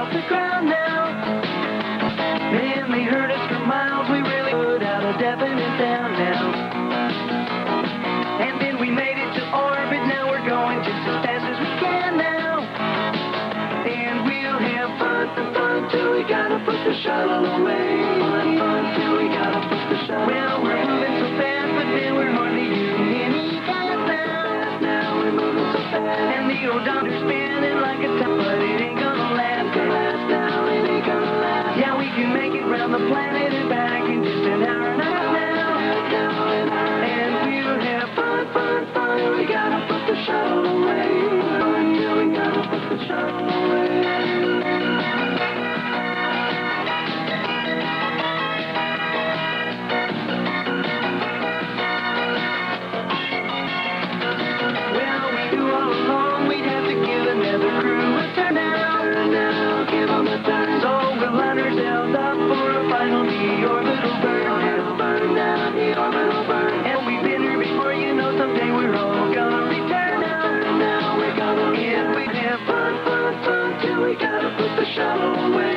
off the ground now. Man, they heard us for miles, we really put out a definite sound now. And then we made it to orbit, now we're going just as fast as we can now. And we'll have fun till we gotta put the shuttle away. Fun till we gotta put the shuttle away. Well, we're moving so fast, but then we're hardly using any gas now. Now we're moving so fast, and the odometer's spinning like a top, but it ain't gonna last. Now it ain't gonna last. Yeah, we can make it round the planet and back in just an hour and a half now. And we'll have fun. We gotta put the shuttle away. Until we gotta put the shuttle away. Well, we knew all along we'd have to give another crew a turn now. Give them a turn. So we'll line ourselves up for a final deorbital burn. Burn down, deorbital burn. And we've been here before, you know, someday we're all gonna return now. We're gonna, and we have fun till we gotta put the shuttle away.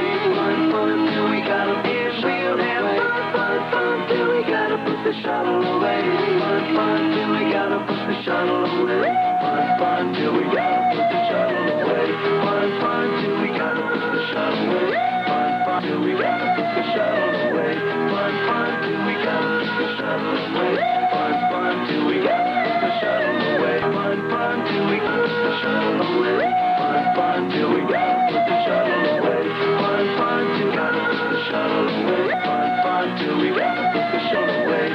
Fun till we gotta, and we'll have fun till we gotta put the shuttle away. Fun till we gotta put the shuttle away. Fun till we gotta put the shuttle away. Fun till we gotta put the shuttle away. Fun till we gotta put the shuttle away. Fun till we gotta put the shuttle away. Fun till we gotta put the shuttle away. Fun till we gotta put the shuttle away. Fun till we gotta put the shuttle away. Fun till we gotta put the shuttle away. Fun till we gotta put the shuttle away.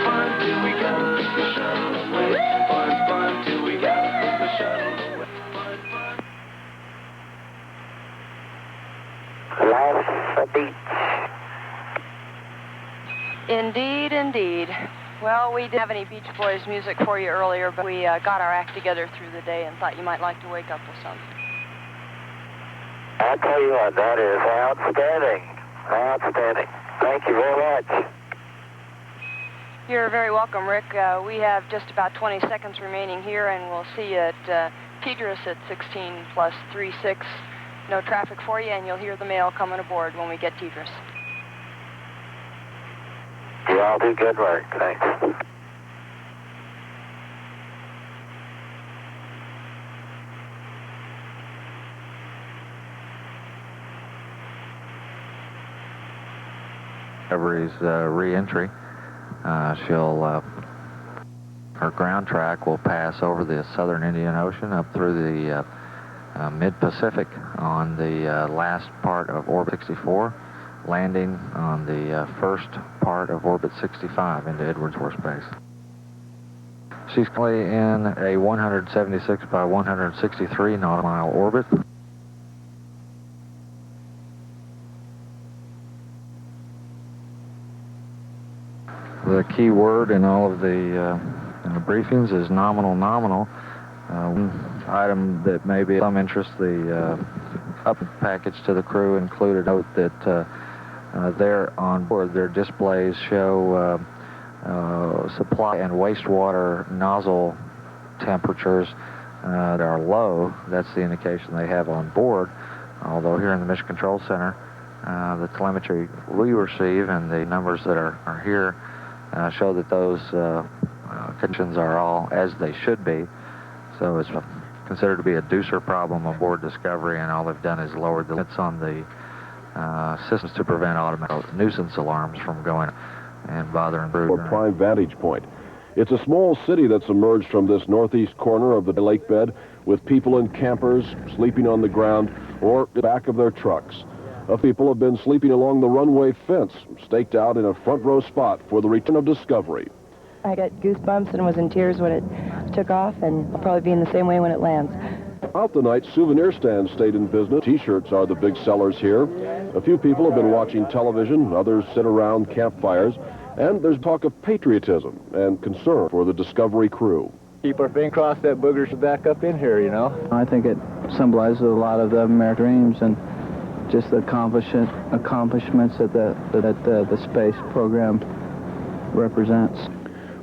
Fun till we gotta put the shuttle away. Fun till we gotta put the shuttle away. Last beach. Indeed, indeed. Well, we didn't have any Beach Boys music for you earlier, but we got our act together through the day and thought you might like to wake up with something. I'll tell you what, that is outstanding. Outstanding. Thank you very much. You're very welcome, Rick. We have just about 20 seconds remaining here, and we'll see you at Tigris at 16 plus 36. No traffic for you, and you'll hear the mail coming aboard when we get Tigris. You all do good work. Thanks. Discovery's re-entry. Her ground track will pass over the southern Indian Ocean up through the mid-Pacific on the last part of Orbit 64, landing on the first part of Orbit 65 into Edwards Air Force Base. She's currently in a 176 by 163 nautical mile orbit. The key word in all of the briefings is nominal, nominal. One item that may be of some interest, the up package to the crew included a note that there on board, their displays show supply and wastewater nozzle temperatures that are low. That's the indication they have on board. Although here in the Mission Control Center, the telemetry we receive and the numbers that are here show that those conditions are all as they should be. So it's considered to be a deucer problem aboard Discovery, and all they've done is lowered the limits on the systems to prevent automatic nuisance alarms from going and bothering the crew. For prime vantage point. It's a small city that's emerged from this northeast corner of the lake bed, with people in campers sleeping on the ground or the back of their trucks. People have been sleeping along the runway fence, staked out in a front row spot for the return of Discovery. I got goosebumps and was in tears when it took off, and I'll probably be in the same way when it lands. Throughout the night, souvenir stands stayed in business. T-shirts are the big sellers here. A few people have been watching television, others sit around campfires, and there's talk of patriotism and concern for the Discovery crew. Keep our fingers crossed that boogers are back up in here, you know. I think it symbolizes a lot of the American dreams and just the accomplishments that the space program represents.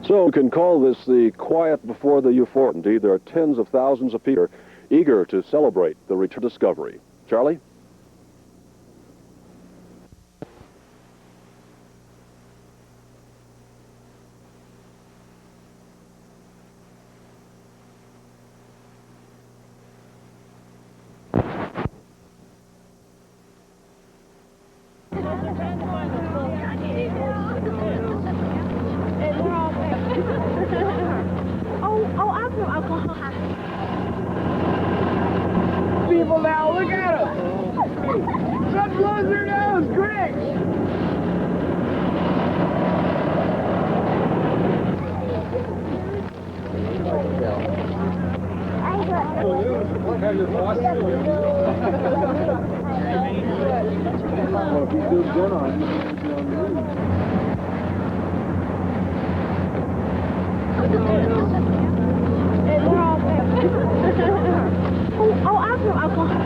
So you can call this the quiet before the euphoric. Indeed, there are tens of thousands of people eager to celebrate the return of Discovery. Charlie? I'm from Oklahoma. People now, look at them! Sun blows their nose, great! Oh, I'm from Oklahoma.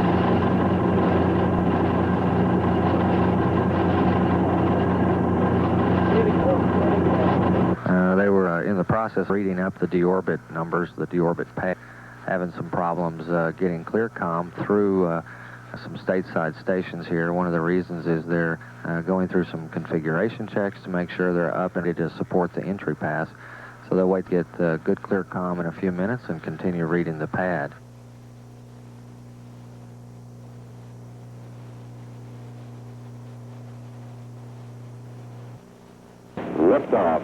They were in the process of reading up the deorbit numbers, the deorbit pad, having some problems getting clear comm through some stateside stations here. One of the reasons is they're going through some configuration checks to make sure they're up and ready to support the entry pass. So they'll wait to get good clear comm in a few minutes and continue reading the pad. Liftoff.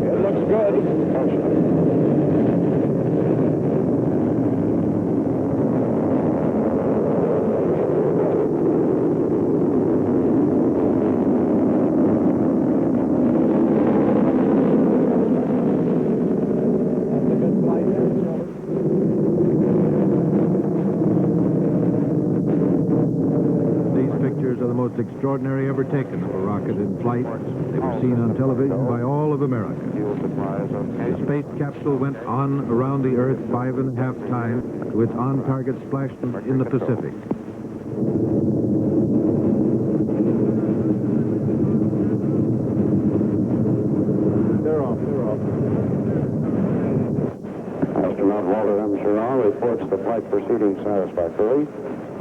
It looks good. Extraordinary ever taken of a rocket in flight. They were seen on television by all of America. The space capsule went on around the Earth 5.5 times to its on-target splash in the Pacific. They're off. Astronaut Walter M. Schirra reports the flight proceeding satisfactorily.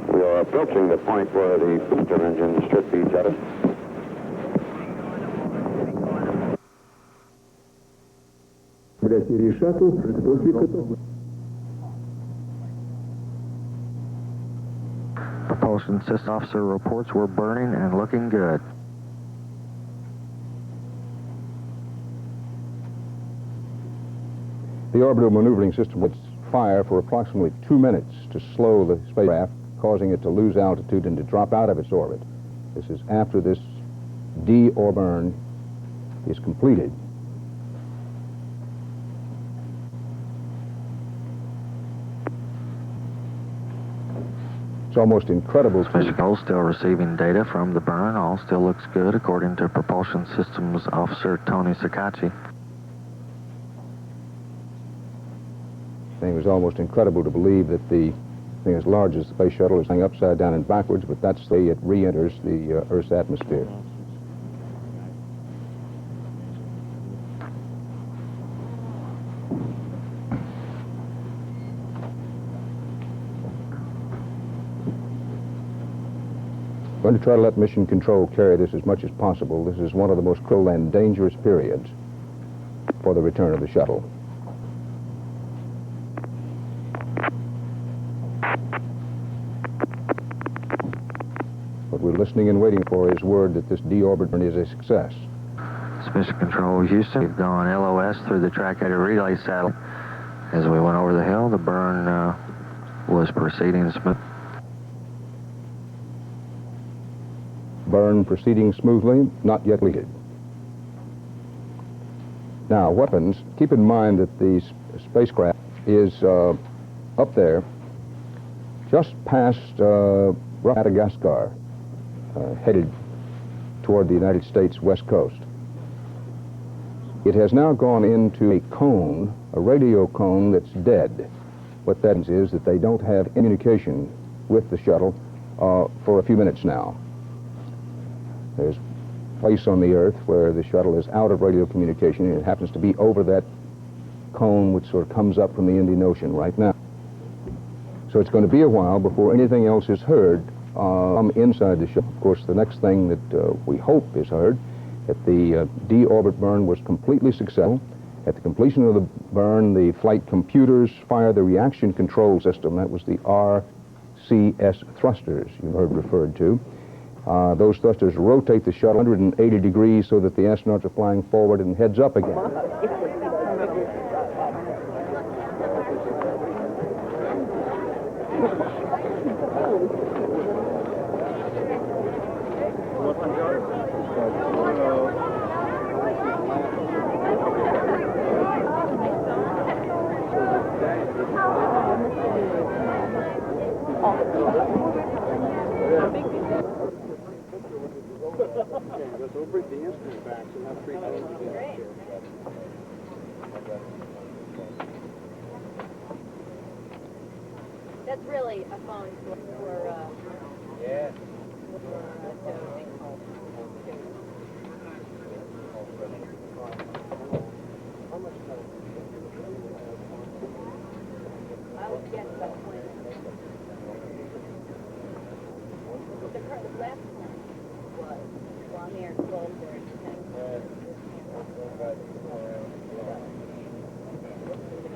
We are approaching the point where the booster engine should be jetted. Propulsion system officer reports we're burning and looking good. The orbital maneuvering system would fire for approximately 2 minutes to slow the spacecraft, causing it to lose altitude and to drop out of its orbit. This is after this deorbit is completed. It's almost incredible. Mission Control still receiving data from the burn. All still looks good according to Propulsion Systems Officer Tony Sakachi. It was almost incredible to believe that the thing as large as the space shuttle is going upside down and backwards, but that's the way it re-enters the Earth's atmosphere. I'm going to try to let Mission Control carry this as much as possible. This is one of the most cruel and dangerous periods for the return of the shuttle. What we're listening and waiting for is word that this deorbit is a success. Mission Control Houston, we've gone LOS through the track-guided relay satellite. As we went over the hill, the burn was proceeding smooth. Burn proceeding smoothly, not yet completed. Now, weapons, keep in mind that the spacecraft is up there just past Madagascar, headed toward the United States west coast. It has now gone into a cone, a radio cone that's dead. What that means is that they don't have communication with the shuttle for a few minutes now. There's a place on the Earth where the shuttle is out of radio communication, and it happens to be over that cone which sort of comes up from the Indian Ocean right now. So it's going to be a while before anything else is heard from inside the shuttle. Of course, the next thing that we hope is heard, that the deorbit burn was completely successful. At the completion of the burn, the flight computers fire the reaction control system. That was the RCS thrusters you heard referred to. Those thrusters rotate the shuttle 180 degrees so that the astronauts are flying forward and heads up again. That's really a phone for yeah. I would guess about 20. The last one was long hair, clothes, or anything.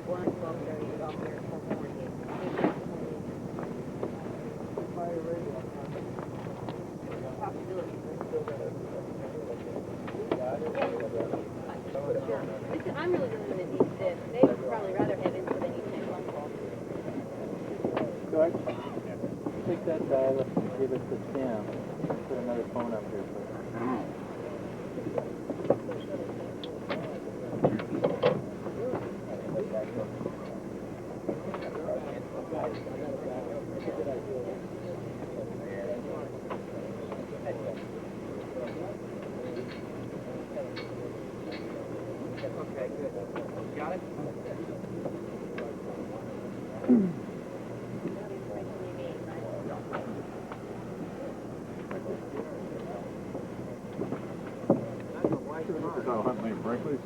One, 12:30, long hair, 12:48. Sure. Listen, I'm really the one that needs this. They would probably rather have input than you take phone calls. George, take that dial up and give it to Sam. Put another phone up here for him. Okay, good. Got it?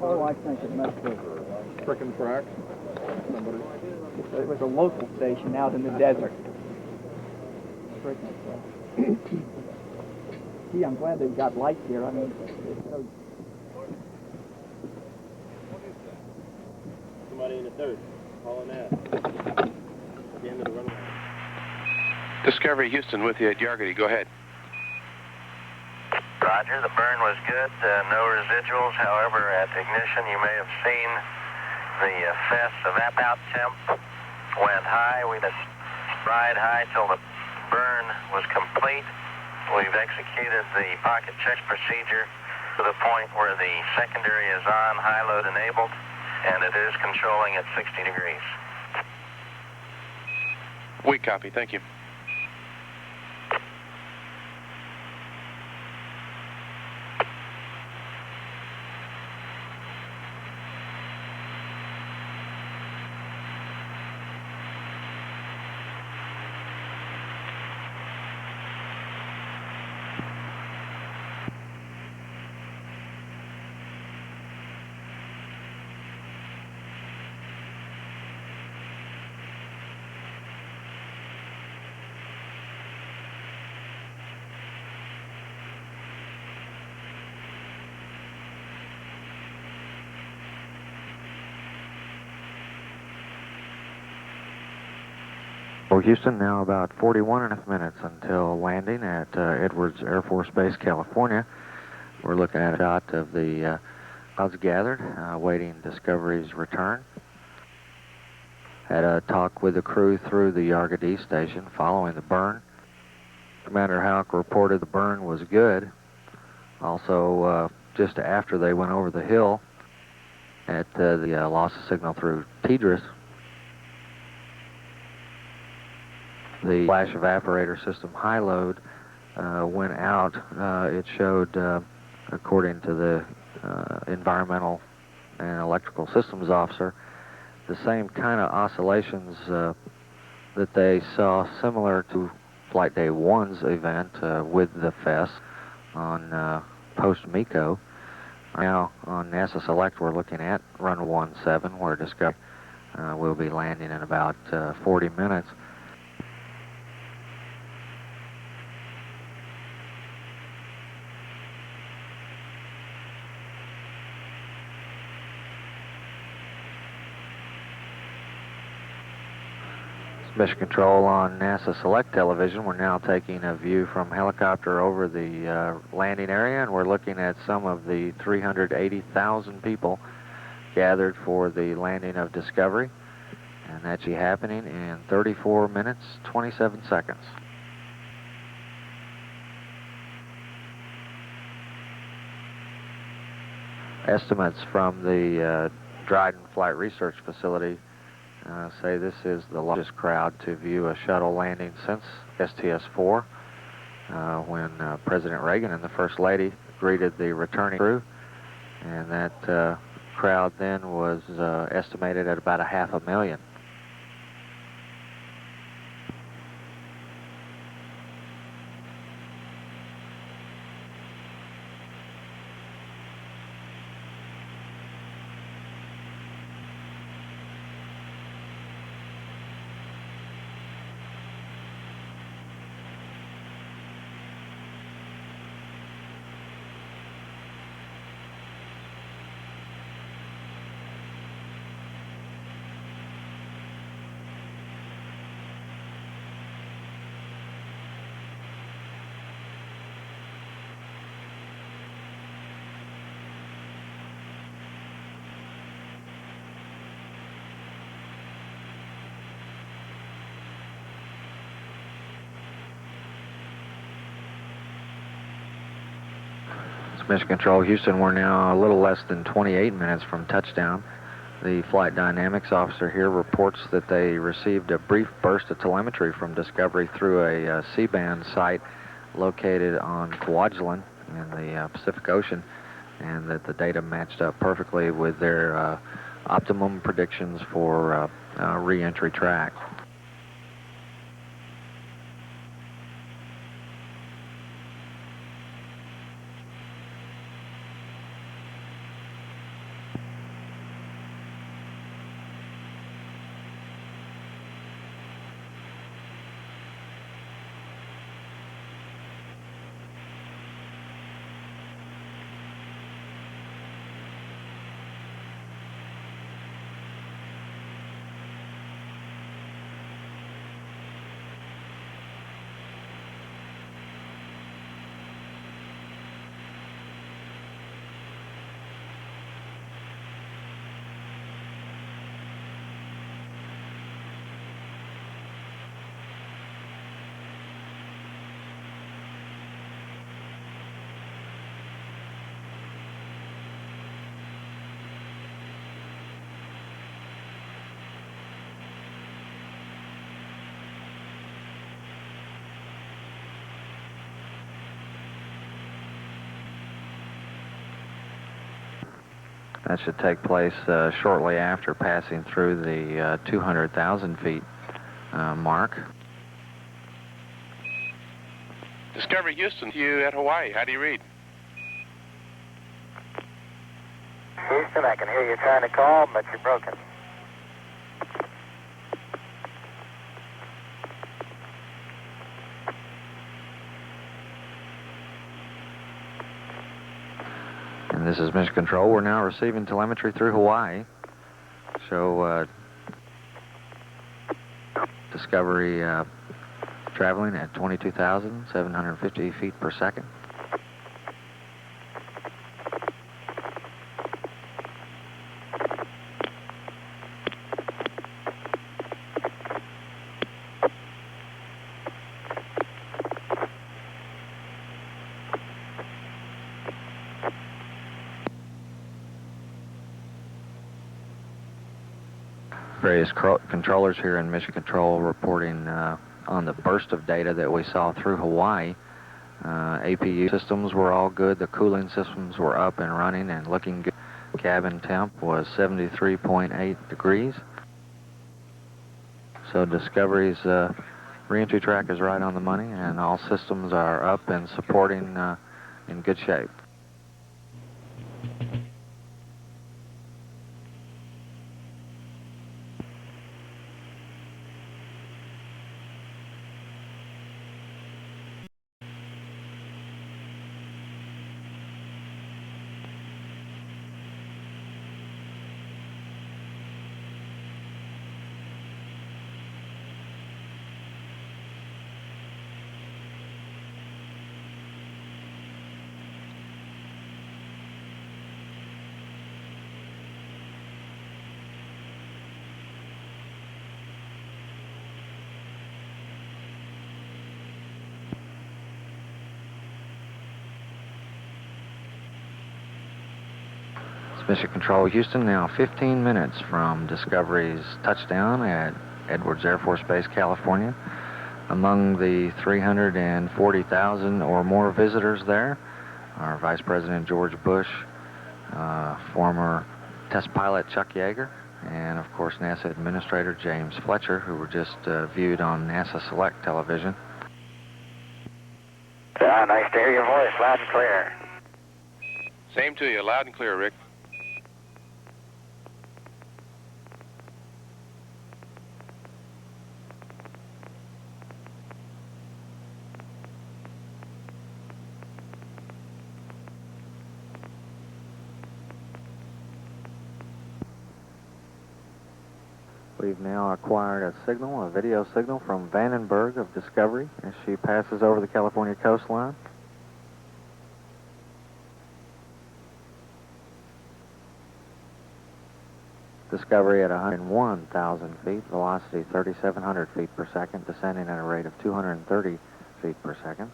Oh, I think it must have frickin' tracks. Somebody. It was a local station out in the desert. Gee, I'm glad they've got lights here. I mean, it's so... Somebody in the third. Calling that. The end of the runway. Discovery Houston with you at Yargity. Go ahead. Roger, the burn was good, no residuals. However, at ignition, you may have seen the FES evap out temp went high. We just ride high till the burn was complete. We've executed the pocket check procedure to the point where the secondary is on, high load enabled, and it is controlling at 60 degrees. We copy. Thank you. For Houston, now about 41.5 minutes until landing at Edwards Air Force Base, California. We're looking at a shot of the clouds gathered, waiting Discovery's return. Had a talk with the crew through the Yargity station following the burn. Commander Hauck reported the burn was good. Also, just after they went over the hill at the loss of signal through Tidris, the flash evaporator system high load went out. It showed, according to the environmental and electrical systems officer, the same kind of oscillations that they saw similar to Flight Day 1's event with the FES on post-MECO. Now on NASA Select we're looking at run 17 where Discovery will be landing in about 40 minutes. Mission Control on NASA Select Television. We're now taking a view from helicopter over the landing area, and we're looking at some of the 380,000 people gathered for the landing of Discovery, and that's happening in 34 minutes, 27 seconds. Estimates from the Dryden Flight Research Facility say this is the largest crowd to view a shuttle landing since STS-4, when President Reagan and the First Lady greeted the returning crew, and that crowd then was estimated at about 500,000. Mission Control, Houston, we're now a little less than 28 minutes from touchdown. The flight dynamics officer here reports that they received a brief burst of telemetry from Discovery through a C-band site located on Kwajalein in the Pacific Ocean, and that the data matched up perfectly with their optimum predictions for re-entry track. That should take place shortly after passing through the 200,000 feet mark. Discovery Houston, you at Hawaii. How do you read? Houston, I can hear you trying to call, but you're broken. And this is Mission Control. We're now receiving telemetry through Hawaii. So Discovery traveling at 22,750 feet per second. Various controllers here in Mission Control reporting on the burst of data that we saw through Hawaii. APU systems were all good. The cooling systems were up and running and looking good. Cabin temp was 73.8 degrees. So Discovery's re-entry track is right on the money, and all systems are up and supporting in good shape. Mission Control Houston, now 15 minutes from Discovery's touchdown at Edwards Air Force Base, California. Among the 340,000 or more visitors there are Vice President George Bush, former test pilot Chuck Yeager, and of course NASA Administrator James Fletcher, who were just viewed on NASA Select television. Nice to hear your voice, loud and clear. Same to you, loud and clear, Rick. We've now acquired a video signal from Vandenberg of Discovery as she passes over the California coastline. Discovery at 101,000 feet, velocity 3,700 feet per second, descending at a rate of 230 feet per second.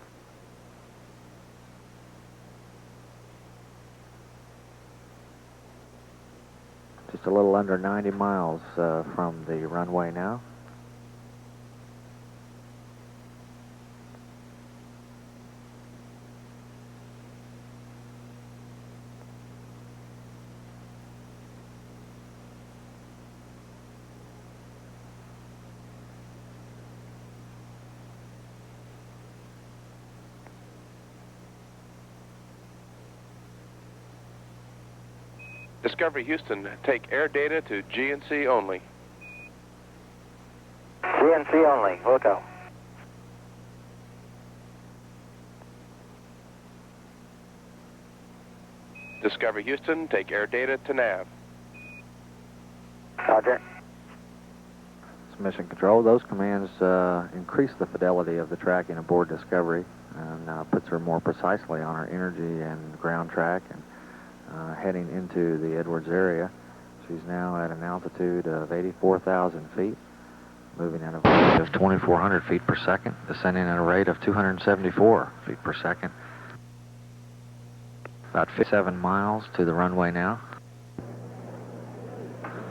Just a little under 90 miles from the runway now. Discovery Houston, take air data to GNC only. GNC only, we'll go. Discovery Houston, take air data to nav. Roger. It's Mission Control. Those commands increase the fidelity of the tracking aboard Discovery and puts her more precisely on her energy and ground track and heading into the Edwards area. She's now at an altitude of 84,000 feet, moving at a rate of 2,400 feet per second, descending at a rate of 274 feet per second. About 57 miles to the runway now.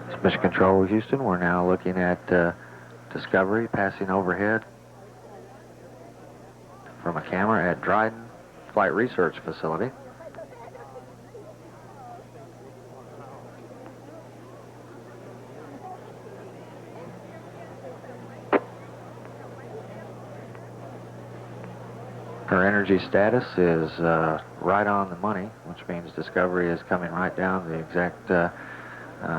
It's Mission Control Houston. We're now looking at Discovery passing overhead from a camera at Dryden Flight Research Facility. Her energy status is right on the money, which means Discovery is coming right down the exact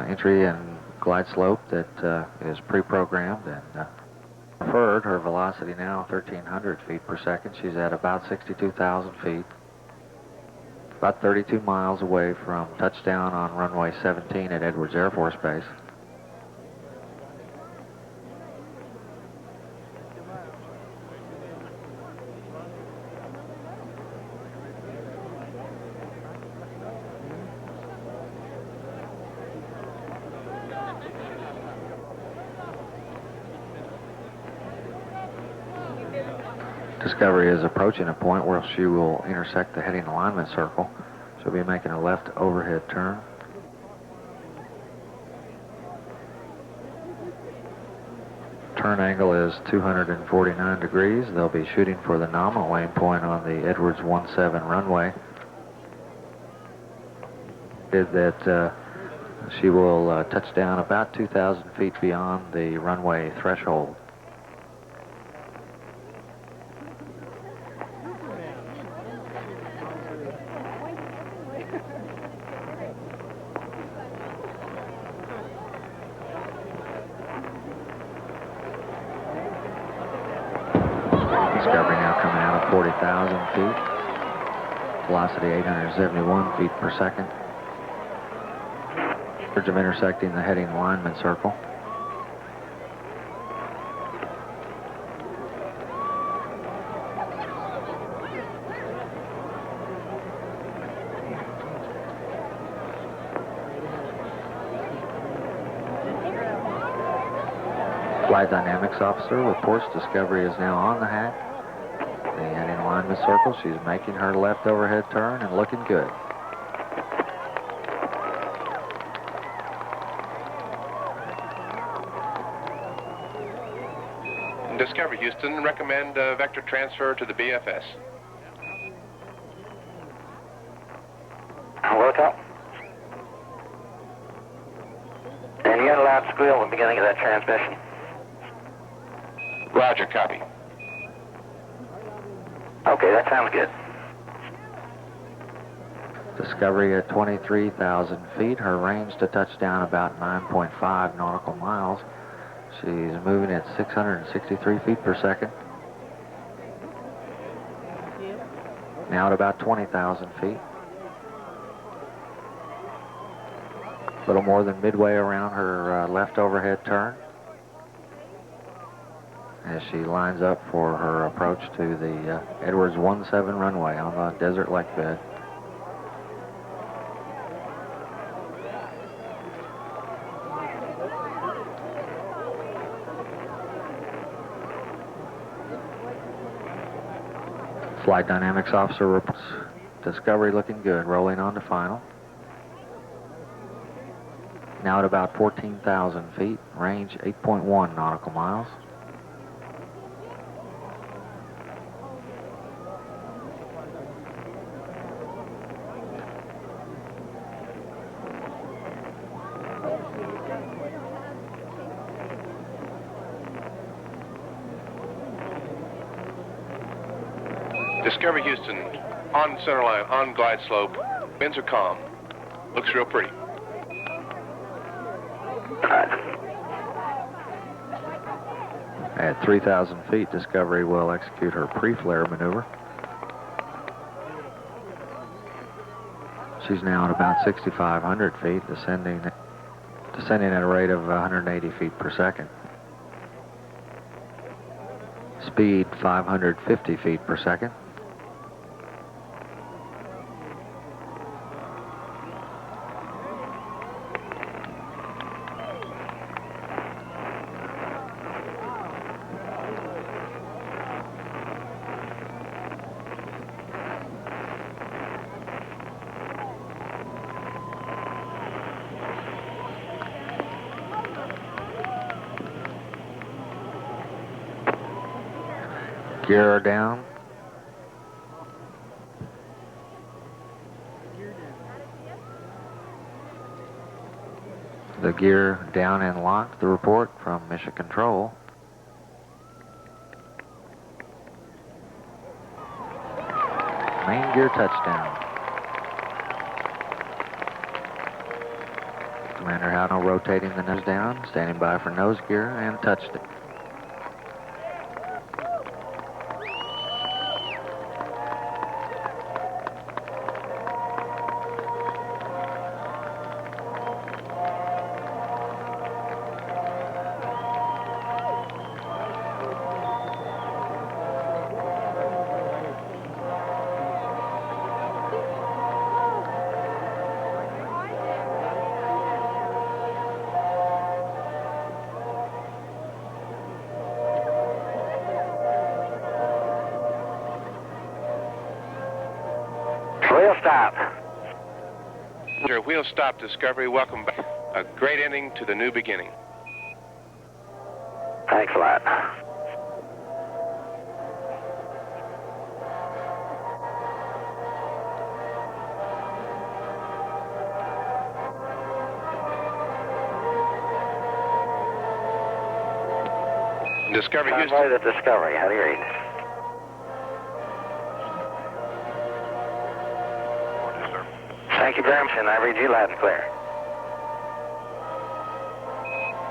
entry and glide slope that is pre-programmed and preferred. Her velocity now 1,300 feet per second. She's at about 62,000 feet, about 32 miles away from touchdown on runway 17 at Edwards Air Force Base. Discovery is approaching a point where she will intersect the heading alignment circle. She'll be making a left overhead turn. Turn angle is 249 degrees. They'll be shooting for the nominal aim point on the Edwards 17 runway. That she will touch down about 2,000 feet beyond the runway threshold. Discovery now coming out of 40,000 feet. Velocity 871 feet per second. Verge of intersecting the heading alignment circle. Flight Dynamics Officer reports Discovery is now on the hack. The heading alignment circle. She's making her left overhead turn and looking good. Discovery Houston, recommend vector transfer to the BFS. Wilco? And you had a loud squeal at the beginning of that transmission. Roger, copy. Okay, that sounds good. Discovery at 23,000 feet. Her range to touchdown about 9.5 nautical miles. She's moving at 663 feet per second. Now at about 20,000 feet. A little more than midway around her left overhead turn as she lines up for her approach to the Edwards 17 runway on the desert lake bed. Flight Dynamics Officer reports Discovery looking good, rolling on to final. Now at about 14,000 feet, range 8.1 nautical miles. Discovery Houston, on center line, on glide slope. Winds are calm. Looks real pretty. At 3,000 feet, Discovery will execute her pre-flare maneuver. She's now at about 6,500 feet, descending at a rate of 180 feet per second. Speed 550 feet per second. Gear down. The gear down and locked. The report from Mission Control. Main gear touchdown. Commander Hauck rotating the nose down, standing by for nose gear, and touched it. Wheel stop. Wheel stop, Discovery. Welcome back. A great ending to the new beginning. Thanks a lot. Discovery Houston. Convoy to Discovery. How do you read? Thank you very much, and I read you loud and clear.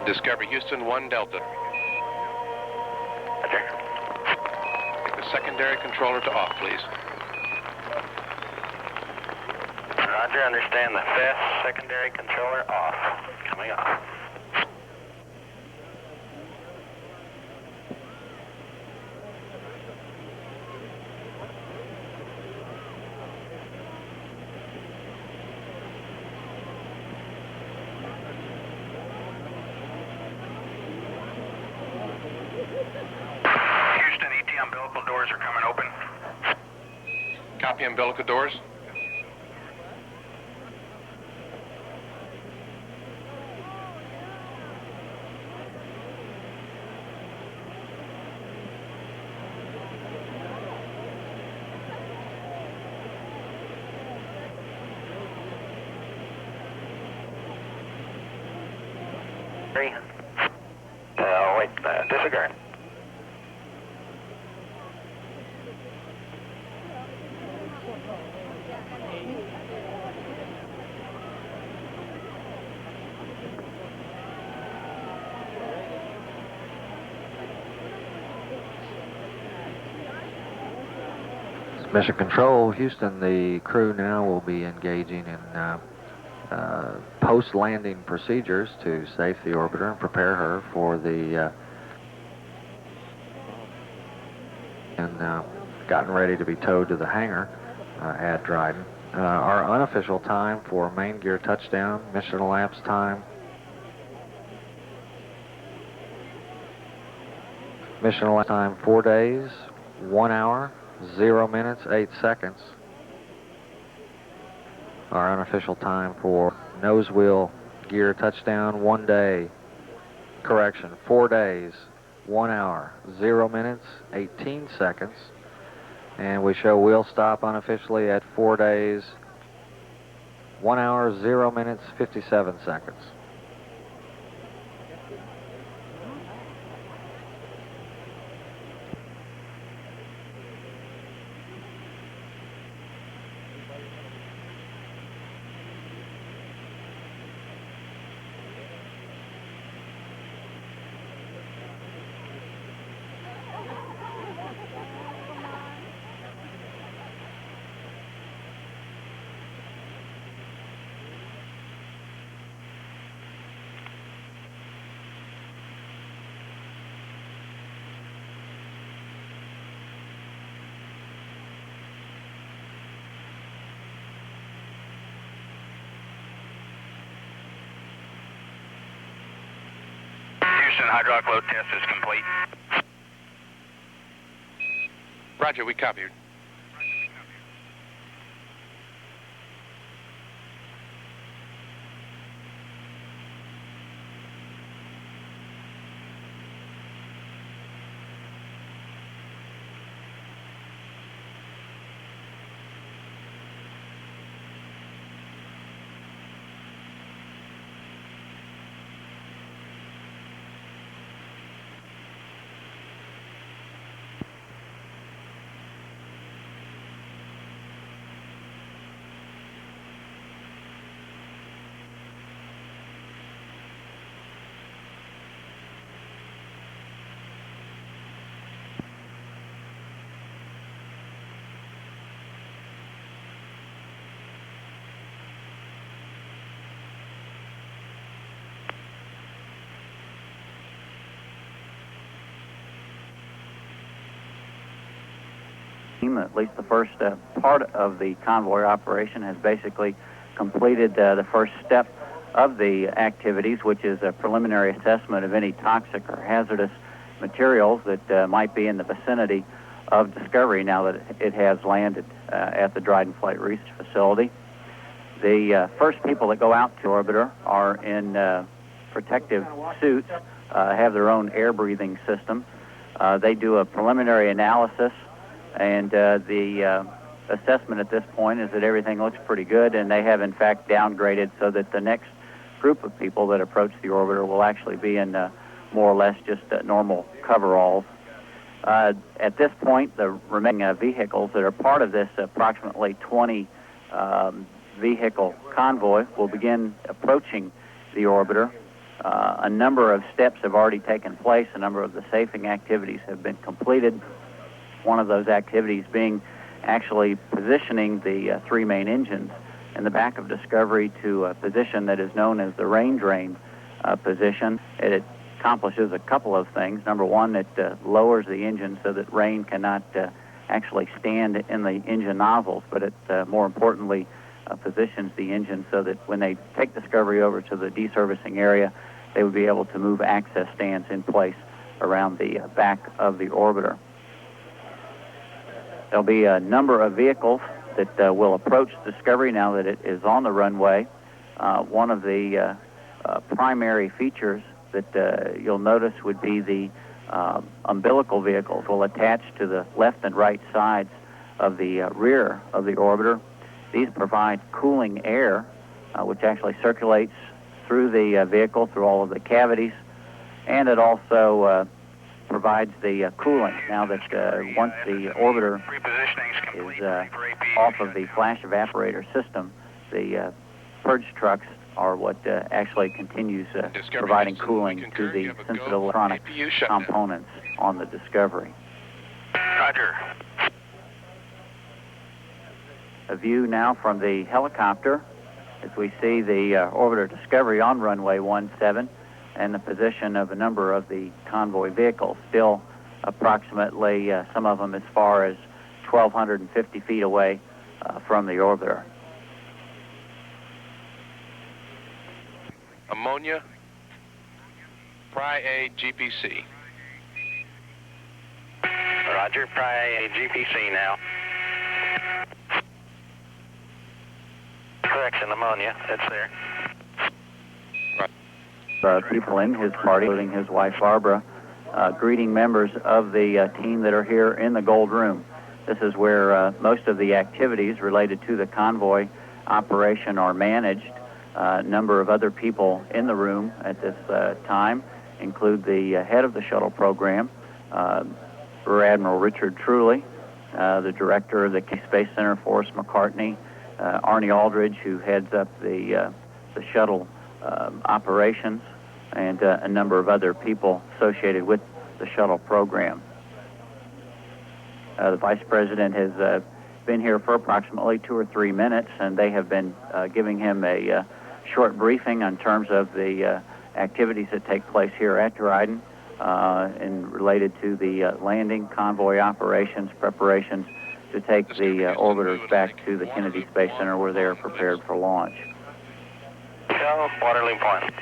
Discovery Houston, 1 Delta. Roger. Take the secondary controller to off, please. Roger, understand the fast secondary controller off. Coming off. Umbilical doors are coming open. Copy umbilical doors. 3. Wait, disregard. Mission Control, Houston, the crew now will be engaging in post-landing procedures to safe the orbiter and prepare her for the gotten ready to be towed to the hangar at Dryden. Our unofficial time for main gear touchdown, mission elapsed time. Mission elapsed time 4 days, 1 hour, 0 minutes, 8 seconds. Our unofficial time for nose wheel gear touchdown, 1 day. Correction, 4 days, 1 hour, 0 minutes, 18 seconds. And we show wheel stop unofficially at 4 days, 1 hour, 0 minutes, 57 seconds. Hydraulic load test is complete. Roger, we copy. At least the first part of the convoy operation has basically completed the first step of the activities, which is a preliminary assessment of any toxic or hazardous materials that might be in the vicinity of Discovery now that it has landed at the Dryden Flight Research Facility. The first people that go out to orbiter are in protective suits, have their own air breathing system. They do a preliminary analysis, and the assessment at this point is that everything looks pretty good, and they have in fact downgraded so that the next group of people that approach the orbiter will actually be in more or less just normal coveralls. At this point, the remaining vehicles that are part of this approximately 20 vehicle convoy will begin approaching the orbiter. A number of steps have already taken place. A number of the safing activities have been completed. One of those activities being actually positioning the three main engines in the back of Discovery to a position that is known as the rain drain position. It accomplishes a couple of things. Number one, it lowers the engine so that rain cannot actually stand in the engine nozzles, but it more importantly positions the engine so that when they take Discovery over to the deservicing area, they would be able to move access stands in place around the back of the orbiter. There'll be a number of vehicles that will approach Discovery now that it is on the runway. One of the primary features that you'll notice would be the umbilical vehicles will attach to the left and right sides of the rear of the orbiter. These provide cooling air, which actually circulates through the vehicle, through all of the cavities, and it also provides the cooling. Now that once the orbiter is off of the flash evaporator system, the purge trucks are what actually continues providing cooling to the sensitive electronic components on the Discovery. Roger. A view now from the helicopter as we see the orbiter Discovery on runway 17 and the position of a number of the convoy vehicles, still approximately, some of them as far as 1,250 feet away from the orbiter. Ammonia, Pry-A, GPC. Roger, Pry-A, GPC now. Correction, ammonia, it's there. People in his party, including his wife Barbara, greeting members of the team that are here in the Gold Room. This is where most of the activities related to the convoy operation are managed. A number of other people in the room at this time include the head of the shuttle program, Rear Admiral Richard Truly, the director of the Space Center, Forrest McCartney, Arnie Aldridge, who heads up the shuttle operations, and a number of other people associated with the shuttle program. The Vice President has been here for approximately 2 or 3 minutes, and they have been giving him a short briefing on terms of the activities that take place here at Dryden and related to the landing, convoy operations, preparations to take the orbiters back to the Kennedy Space Center where they are prepared for launch. Show, Waterloo Point.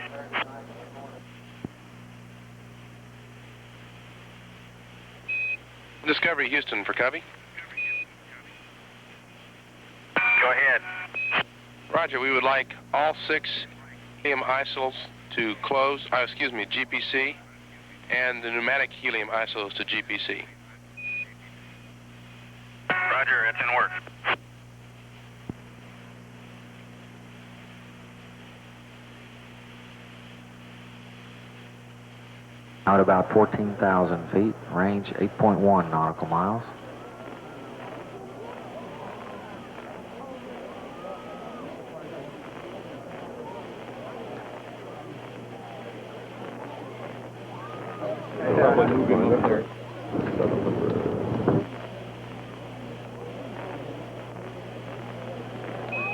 Discovery Houston for Covey. Go ahead. Roger, we would like all 6 helium isotopes to close, GPC, and the pneumatic helium isotopes to GPC. Roger, it's in work. Out about 14,000 feet, range 8.1 nautical miles.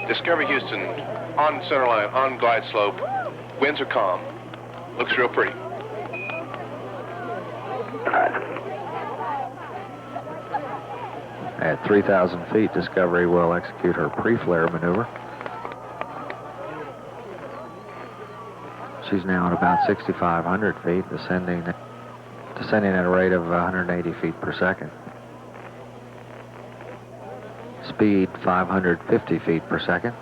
Discovery Houston, on center line, on glide slope, winds are calm, looks real pretty. At 3,000 feet, Discovery will execute her pre-flare maneuver. She's now at about 6,500 feet, descending at a rate of 180 feet per second. Speed 550 feet per second.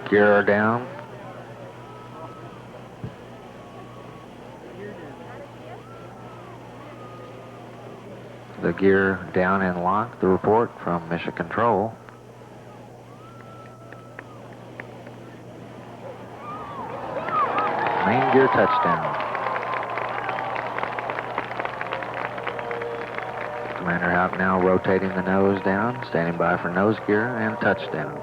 Gear are down. The gear down and locked. The report from Mission Control. Main gear touchdown. Commander Hauck now rotating the nose down, standing by for nose gear and touchdown.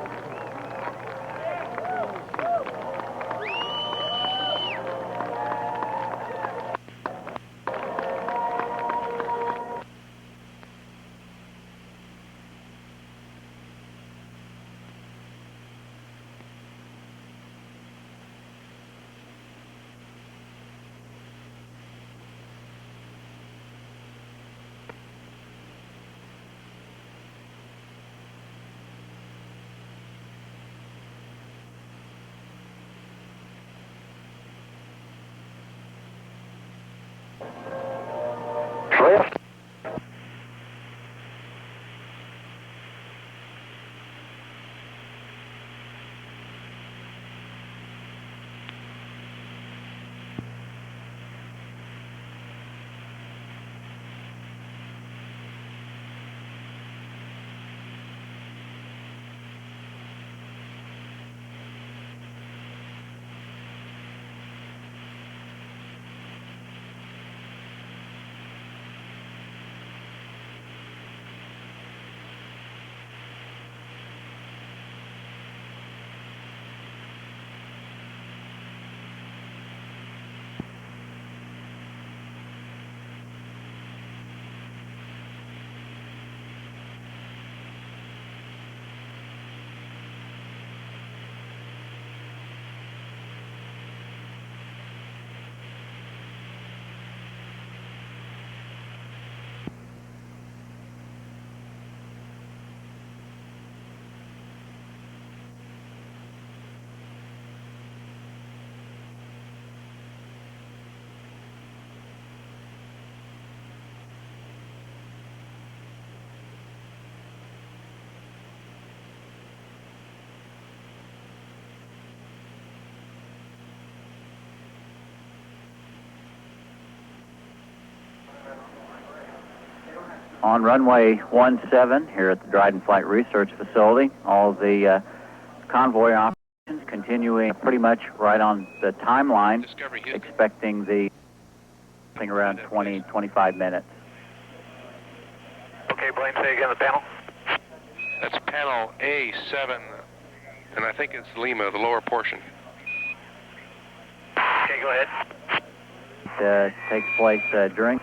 On runway 17 here at the Dryden Flight Research Facility, all the convoy operations continuing pretty much right on the timeline, expecting the thing around 20-25 minutes. Okay, Blaine, say again the panel. That's panel A7, and I think it's Lima, the lower portion. Okay, go ahead. Takes place during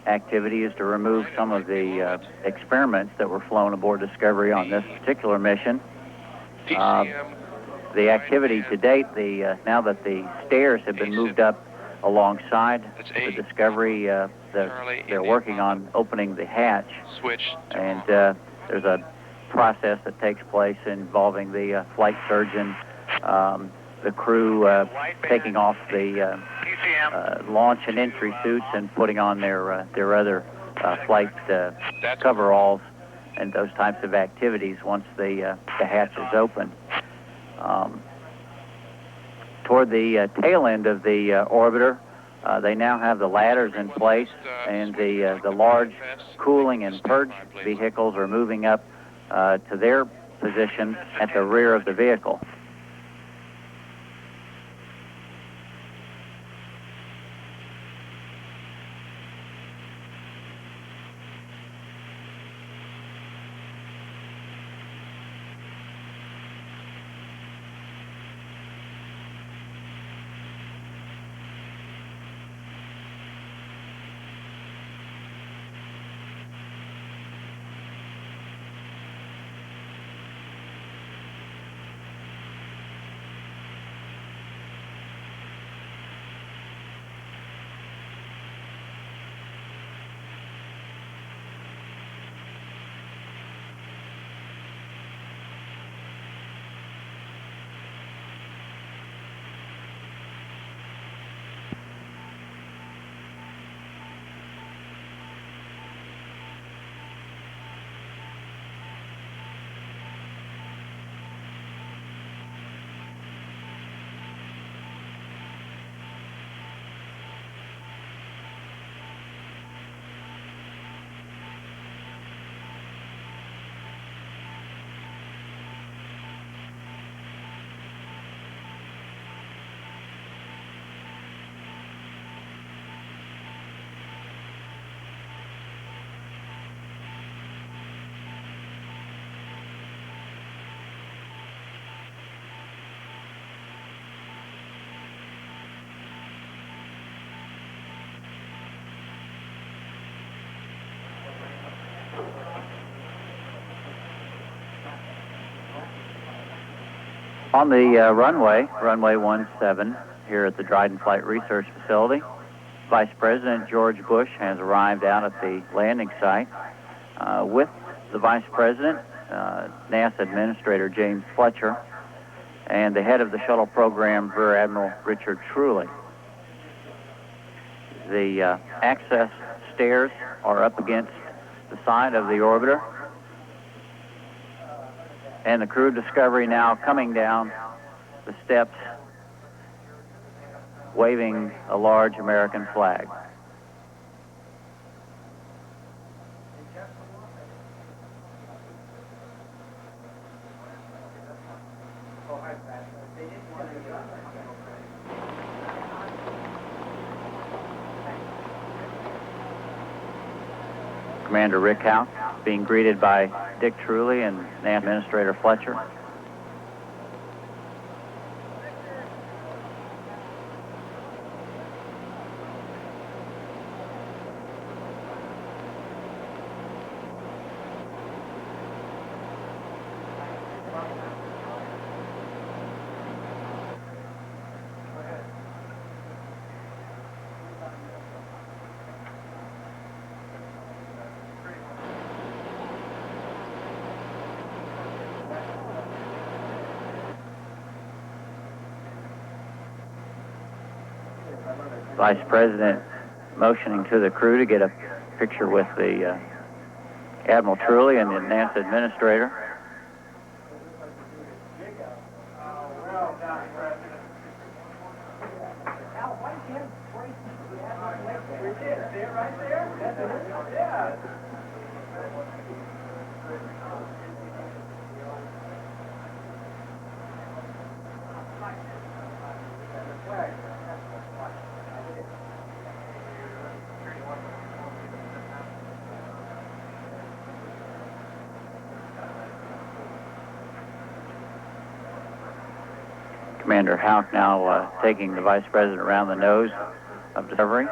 activity is to remove some of the experiments that were flown aboard Discovery on this particular mission. The activity to date, now that the stairs have been moved up alongside the Discovery, they're working on opening the hatch. And there's a process that takes place involving the flight surgeon, the crew taking off the launch and entry suits and putting on their other flight coveralls and those types of activities once the hatch is open. Toward the tail end of the orbiter, they now have the ladders in place, and the large cooling and purge vehicles are moving up to their position at the rear of the vehicle. On the runway 17 here at the Dryden Flight Research Facility, Vice President George Bush has arrived out at the landing site with the Vice President, NASA Administrator James Fletcher, and the head of the shuttle program, Rear Admiral Richard Truly. The access stairs are up against the side of the orbiter, and the crew Discovery now coming down the steps, waving a large American flag. Commander Rick Hauck being greeted by Dick Truly and NASA Administrator Fletcher. Vice President motioning to the crew to get a picture with the Admiral Truly and the NASA Administrator. Commander Hauck now taking the Vice President around the nose of Discovery.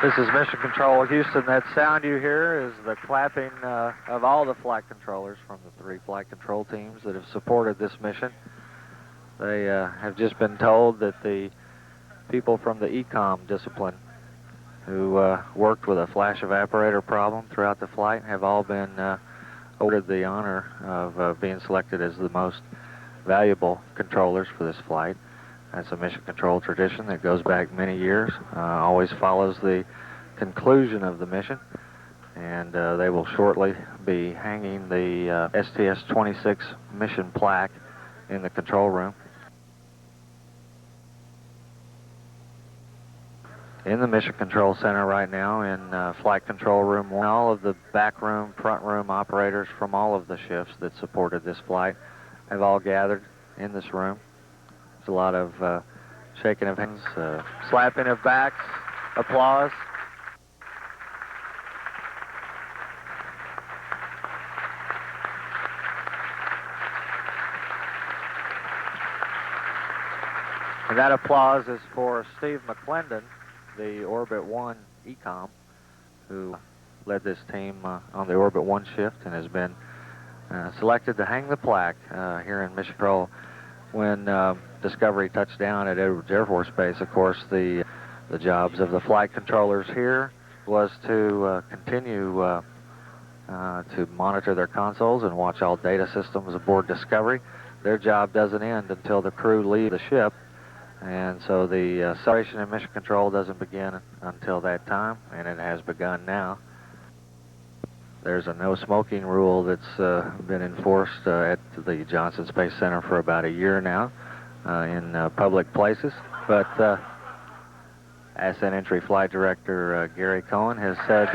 This is Mission Control Houston. That sound you hear is the clapping of all the flight controllers from the 3 flight control teams that have supported this mission. They have just been told that the people from the ECOM discipline who worked with a flash evaporator problem throughout the flight have all been awarded the honor of being selected as the most valuable controllers for this flight. That's a mission control tradition that goes back many years, always follows the conclusion of the mission, and they will shortly be hanging the STS-26 mission plaque in the control room. In the Mission Control Center right now in Flight Control Room 1, all of the back room, front room operators from all of the shifts that supported this flight have all gathered in this room. There's a lot of shaking of hands, slapping of backs, applause. And that applause is for Steve McClendon, the Orbit 1 ECOM, who led this team on the Orbit 1 shift and has been selected to hang the plaque here in Mission Control. When Discovery touched down at Edwards Air Force Base, of course, the jobs of the flight controllers here was to continue to monitor their consoles and watch all data systems aboard Discovery. Their job doesn't end until the crew leave the ship, and so the celebration in Mission Control doesn't begin until that time, and it has begun now. There's a no smoking rule that's been enforced at the Johnson Space Center for about a year now in public places. But Ascent Entry Flight Director Gary Cohen has said